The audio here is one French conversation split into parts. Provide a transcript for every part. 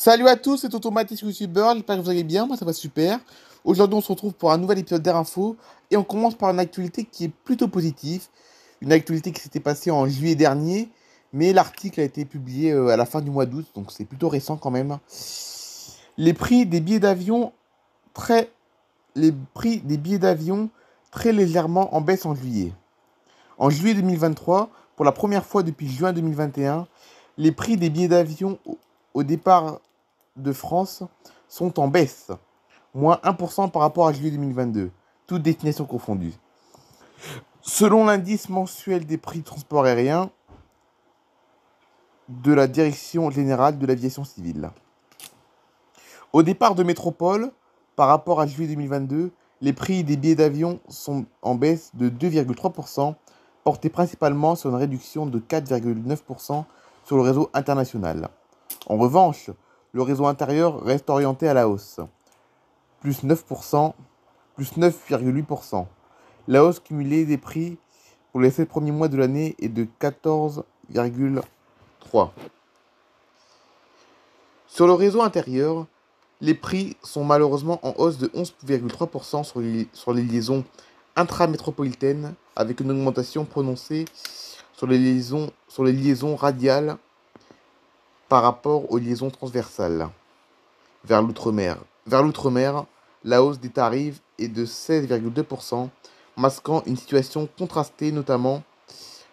Salut à tous, c'est Automatis YouTuber, j'espère que vous allez bien, moi ça va super. Aujourd'hui on se retrouve pour un nouvel épisode d'Air Info et on commence par une actualité qui est plutôt positive. Une actualité qui s'était passée en juillet dernier, mais l'article a été publié à la fin du mois d'août, donc c'est plutôt récent quand même. Les prix des billets d'avion très... Les prix des billets d'avion très légèrement en baisse en juillet. En juillet 2023, pour la première fois depuis juin 2021, les prix des billets d'avion au départ de France sont en baisse, moins 1% par rapport à juillet 2022, toutes destinations confondues. Selon l'indice mensuel des prix de transport aérien de la Direction générale de l'aviation civile. Au départ de métropole, par rapport à juillet 2022, les prix des billets d'avion sont en baisse de 2,3%, portés principalement sur une réduction de 4,9% sur le réseau international. En revanche, le réseau intérieur reste orienté à la hausse, plus 9%, plus 9,8%. La hausse cumulée des prix pour les 7 premiers mois de l'année est de 14,3%. Sur le réseau intérieur, les prix sont malheureusement en hausse de 11,3% sur les liaisons intramétropolitaines, avec une augmentation prononcée sur les liaisons radiales par rapport aux liaisons transversales vers l'outre-mer. Vers l'outre-mer, la hausse des tarifs est de 16,2%, masquant une situation contrastée notamment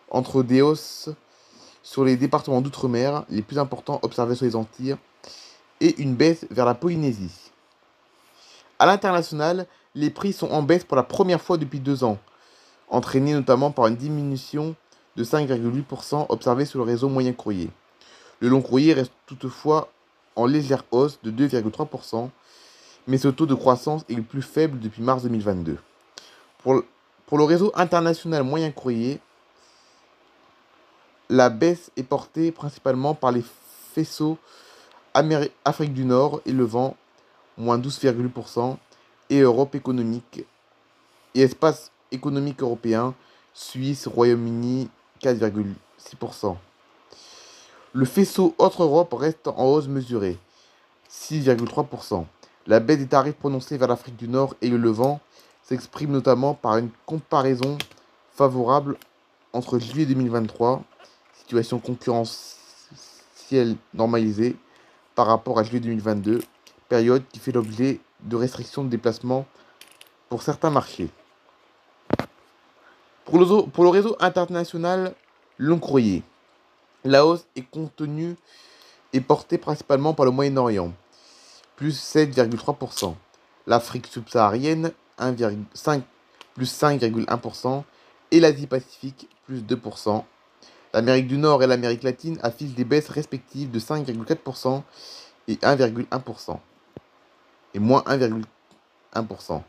entre des hausses sur les départements d'outre-mer les plus importants observés sur les Antilles et une baisse vers la Polynésie. À l'international, les prix sont en baisse pour la première fois depuis 2 ans, entraînés notamment par une diminution de 5,8% observée sur le réseau moyen courrier. Le long courrier reste toutefois en légère hausse de 2,3%, mais ce taux de croissance est le plus faible depuis mars 2022. Pour le réseau international moyen courrier, la baisse est portée principalement par les faisceaux Afrique du Nord et Levant, moins 12,8%, et Europe économique et espace économique européen, Suisse, Royaume-Uni, 4,6%. Le faisceau Autre Europe reste en hausse mesurée, 6,3%. La baisse des tarifs prononcés vers l'Afrique du Nord et le Levant s'exprime notamment par une comparaison favorable entre juillet 2023, situation concurrentielle normalisée, par rapport à juillet 2022, période qui fait l'objet de restrictions de déplacement pour certains marchés. Pour le réseau international long courrier, la hausse est contenue et portée principalement par le Moyen-Orient, plus 7,3%. L'Afrique subsaharienne, plus 5,1%. Et l'Asie-Pacifique, plus 2%. L'Amérique du Nord et l'Amérique latine affichent des baisses respectives de 5,4% et 1,1%. Et moins 1,1%.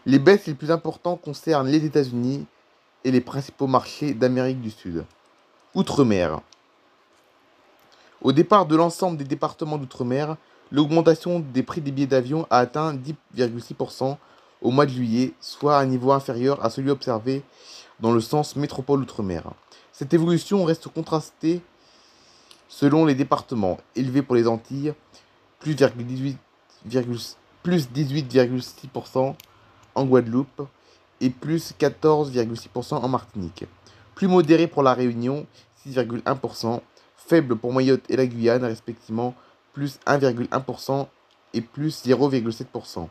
Les baisses les plus importantes concernent les États-Unis et les principaux marchés d'Amérique du Sud. Outre-mer. Au départ de l'ensemble des départements d'outre-mer, l'augmentation des prix des billets d'avion a atteint 10,6% au mois de juillet, soit un niveau inférieur à celui observé dans le sens métropole-outre-mer. Cette évolution reste contrastée selon les départements, élevée pour les Antilles, plus 18,6% en Guadeloupe et plus 14,6% en Martinique. Plus modéré pour la Réunion, 6,1%, faible pour Mayotte et la Guyane, respectivement plus 1,1% et plus 0,7%.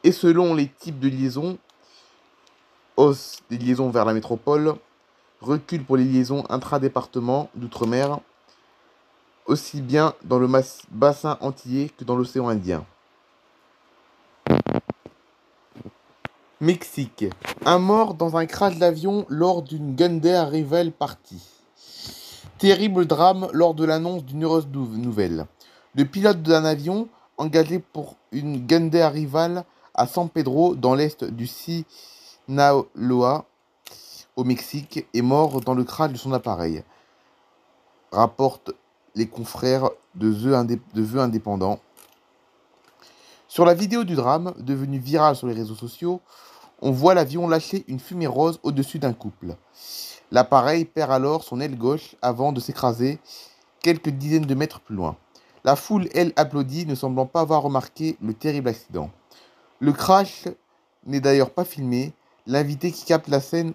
Et selon les types de liaisons, hausse des liaisons vers la métropole, recul pour les liaisons intra-départements d'outre-mer, aussi bien dans le bassin antillais que dans l'océan Indien. Mexique. Un mort dans un crash d'avion lors d'une Gundair Rival partie. Terrible drame lors de l'annonce d'une heureuse nouvelle. Le pilote d'un avion engagé pour une Gundair Rival à San Pedro dans l'est du Sinaloa au Mexique est mort dans le crash de son appareil, rapportent les confrères de Vœux Indépendants. Sur la vidéo du drame, devenue virale sur les réseaux sociaux, on voit l'avion lâcher une fumée rose au-dessus d'un couple. L'appareil perd alors son aile gauche avant de s'écraser quelques dizaines de mètres plus loin. La foule, elle, applaudit, ne semblant pas avoir remarqué le terrible accident. Le crash n'est d'ailleurs pas filmé, l'invité qui capte la scène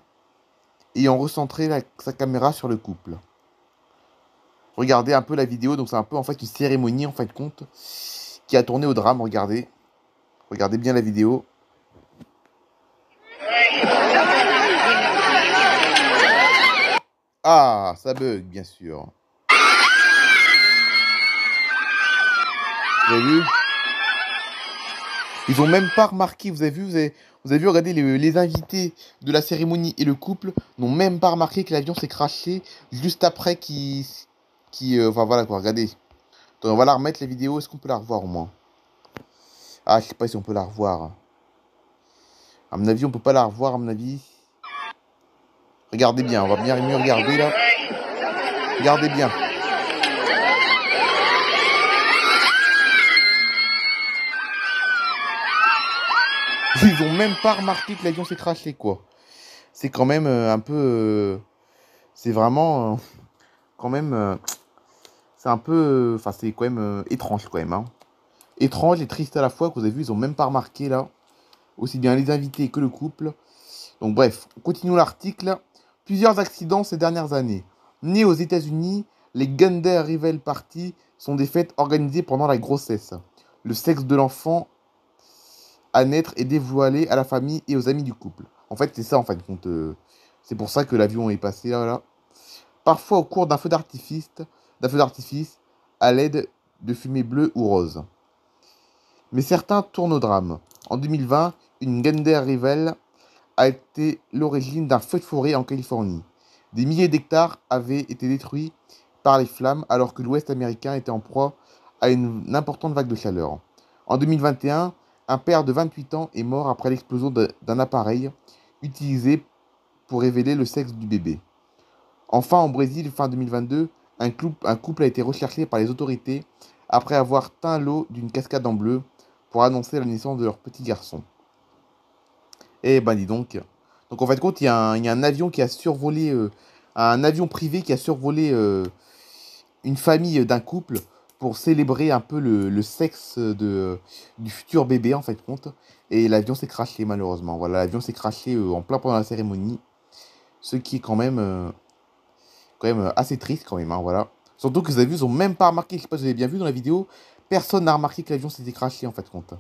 ayant recentré sa caméra sur le couple. Regardez un peu la vidéo, donc c'est un peu en fait une cérémonie en fin de compte qui a tourné au drame, regardez. Regardez bien la vidéo. Ah, ça bug, bien sûr. Vous avez vu? Ils ont même pas remarqué, vous avez vu, regardez, les invités de la cérémonie et le couple n'ont même pas remarqué que l'avion s'est crashé juste après enfin voilà quoi, regardez. Donc, on va la remettre la vidéo, est-ce qu'on peut la revoir au moins? Ah, je sais pas si on peut la revoir. À mon avis, on peut pas la revoir, à mon avis. Regardez bien, on va bien mieux regarder là. Regardez bien. Ils ont même pas remarqué que l'avion s'est crashé, quoi. C'est quand même un peu... c'est vraiment... quand même... c'est un peu... Enfin, c'est quand même étrange, quand même. Hein. Étrange et triste à la fois, que vous avez vu, ils ont même pas remarqué, là. Aussi bien les invités que le couple. Donc bref, continuons l'article. Plusieurs accidents ces dernières années. Nés aux États-Unis, les Gender Reveal Party sont des fêtes organisées pendant la grossesse. Le sexe de l'enfant à naître est dévoilé à la famille et aux amis du couple. En fait, c'est ça, en fin de compte. C'est pour ça que l'avion est passé là. Parfois au cours d'un feu d'artifice, à l'aide de fumée bleue ou rose. Mais certains tournent au drame. En 2020, une Gender Reveal a été l'origine d'un feu de forêt en Californie. Des milliers d'hectares avaient été détruits par les flammes alors que l'Ouest américain était en proie à une importante vague de chaleur. En 2021, un père de 28 ans est mort après l'explosion d'un appareil utilisé pour révéler le sexe du bébé. Enfin, au Brésil, fin 2022, un couple a été recherché par les autorités après avoir teint l'eau d'une cascade en bleu pour annoncer la naissance de leur petit garçon. Eh ben dis donc. Donc en fait, compte, il y a un avion qui a survolé, un avion privé qui a survolé une famille d'un couple pour célébrer un peu le sexe du futur bébé en fait compte. Et l'avion s'est crashé malheureusement. Voilà, l'avion s'est crashé en plein pendant la cérémonie. Ce qui est quand même assez triste quand même. Hein, voilà. Surtout que vous avez vu, ils ont même pas remarqué, je sais pas si vous avez bien vu dans la vidéo, personne n'a remarqué que l'avion s'était crashé en fait compte.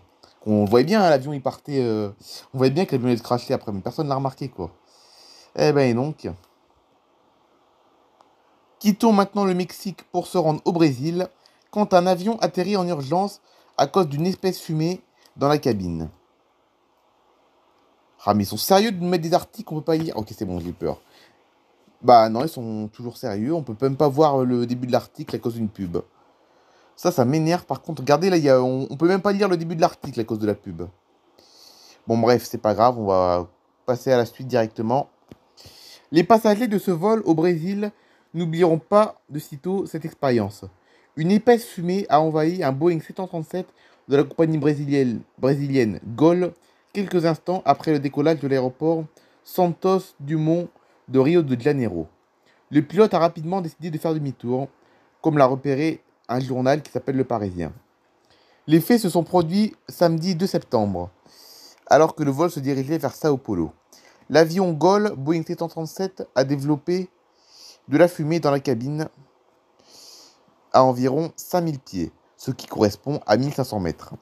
On voyait bien, hein, l'avion il partait. On voyait bien que l'avion allait se cracher après, mais personne l'a remarqué quoi. Eh ben et donc. Quittons maintenant le Mexique pour se rendre au Brésil, quand un avion atterrit en urgence à cause d'une espèce fumée dans la cabine. Ah mais ils sont sérieux de nous mettre des articles qu'on peut pas lire? Ok c'est bon, j'ai peur. Bah non, ils sont toujours sérieux, on peut même pas voir le début de l'article à cause d'une pub. Ça m'énerve par contre. Regardez là, on peut même pas lire le début de l'article à cause de la pub. Bon bref, c'est pas grave, on va passer à la suite directement. Les passagers de ce vol au Brésil n'oublieront pas de sitôt cette expérience. Une épaisse fumée a envahi un Boeing 737 de la compagnie brésilienne Gol quelques instants après le décollage de l'aéroport Santos Dumont de Rio de Janeiro. Le pilote a rapidement décidé de faire demi-tour, comme l'a repéré un journal qui s'appelle Le Parisien. Les faits se sont produits samedi 2 septembre, alors que le vol se dirigeait vers Sao Paulo. L'avion Gol Boeing 737 a développé de la fumée dans la cabine à environ 5000 pieds, ce qui correspond à 1500 mètres.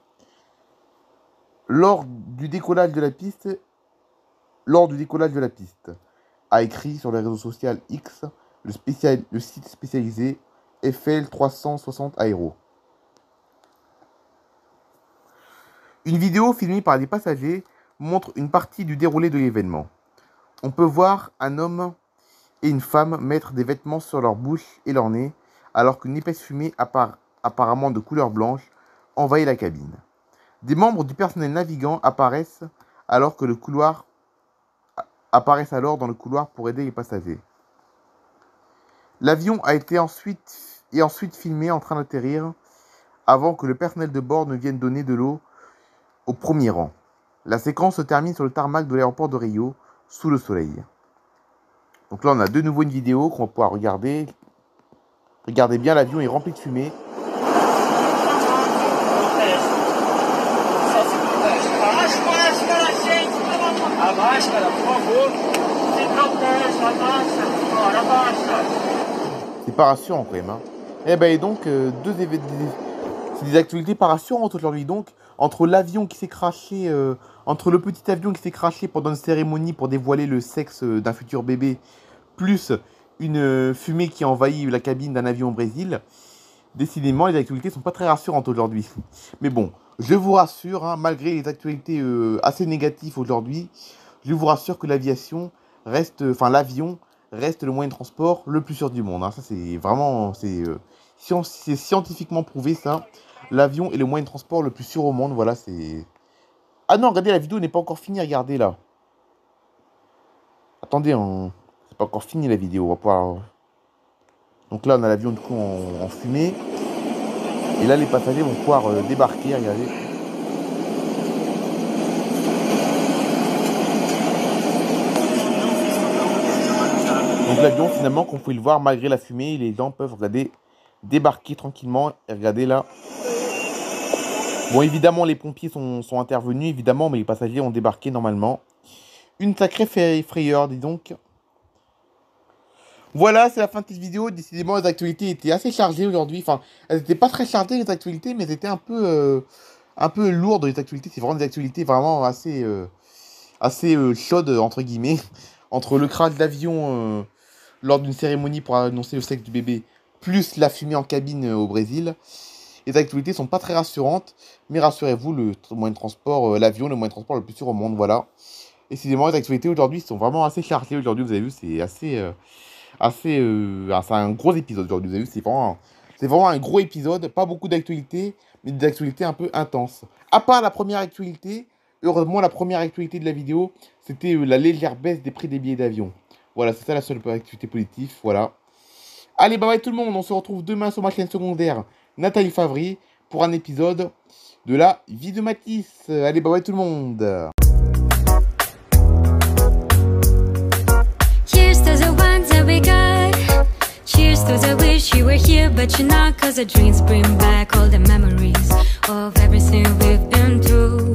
Lors du décollage de la piste, a écrit sur les réseaux sociaux X le site spécialisé FL 360 Aero. Une vidéo filmée par des passagers montre une partie du déroulé de l'événement. On peut voir un homme et une femme mettre des vêtements sur leur bouche et leur nez, alors qu'une épaisse fumée apparemment de couleur blanche envahit la cabine. Des membres du personnel navigant apparaissent alors dans le couloir pour aider les passagers. L'avion a été ensuite filmé en train d'atterrir avant que le personnel de bord ne vienne donner de l'eau au premier rang. La séquence se termine sur le tarmac de l'aéroport de Rio, sous le soleil. Donc là, on a de nouveau une vidéo qu'on va pouvoir regarder. Regardez bien, l'avion est rempli de fumée. A máscara, por favor. Se proteja, abaixa. Bora, abaixa. C'est pas rassurant quand même. Hein. Eh ben, et donc, c'est des actualités pas rassurantes aujourd'hui. Donc, entre l'avion qui s'est craché, entre le petit avion qui s'est craché pendant une cérémonie pour dévoiler le sexe d'un futur bébé, plus une fumée qui envahit la cabine d'un avion au Brésil, décidément, les actualités sont pas très rassurantes aujourd'hui. Mais bon, je vous rassure, hein, malgré les actualités assez négatives aujourd'hui, je vous rassure que l'avion reste le moyen de transport le plus sûr du monde. Hein. Ça, c'est vraiment, c'est scientifiquement prouvé, ça. L'avion est le moyen de transport le plus sûr au monde. Voilà, c'est... Ah non, regardez, la vidéo n'est pas encore finie, regardez, là. Attendez, c'est pas encore fini, la vidéo. On va pouvoir... Donc là, on a l'avion, du coup, en fumée. Et là, les passagers vont pouvoir débarquer, regardez. Donc l'avion, finalement, comme vous pouvez le voir, malgré la fumée, les gens peuvent, regardez, débarquer tranquillement. Et regardez là. Bon, évidemment, les pompiers sont intervenus, évidemment, mais les passagers ont débarqué normalement. Une sacrée frayeur, dis donc. Voilà, c'est la fin de cette vidéo. Décidément, les actualités étaient assez chargées aujourd'hui. Enfin, elles n'étaient pas très chargées, les actualités, mais elles étaient un peu lourdes, les actualités. C'est vraiment des actualités vraiment assez chaudes, entre guillemets. Entre le crash d'avion lors d'une cérémonie pour annoncer le sexe du bébé, plus la fumée en cabine au Brésil. Les actualités sont pas très rassurantes, mais rassurez-vous, le moyen de transport, l'avion, le moyen de transport le plus sûr au monde, voilà. Et décidément, les actualités aujourd'hui sont vraiment assez chargées. Aujourd'hui, vous avez vu, c'est c'est un gros épisode aujourd'hui. Vous avez vu, c'est vraiment un gros épisode. Pas beaucoup d'actualités, mais des actualités un peu intenses. À part la première actualité, heureusement, la première actualité de la vidéo, c'était la légère baisse des prix des billets d'avion. Voilà, c'est ça la seule actualité positive. Voilà. Allez, bye bye tout le monde. On se retrouve demain sur ma chaîne secondaire Nathalie Favry pour un épisode de la vie de Matisse. Allez, bye bye tout le monde. Cheers to the ones that we got. Cheers to the wish you were here, but you're not. 'Cause the dreams bring back all the memories of everything we've been through.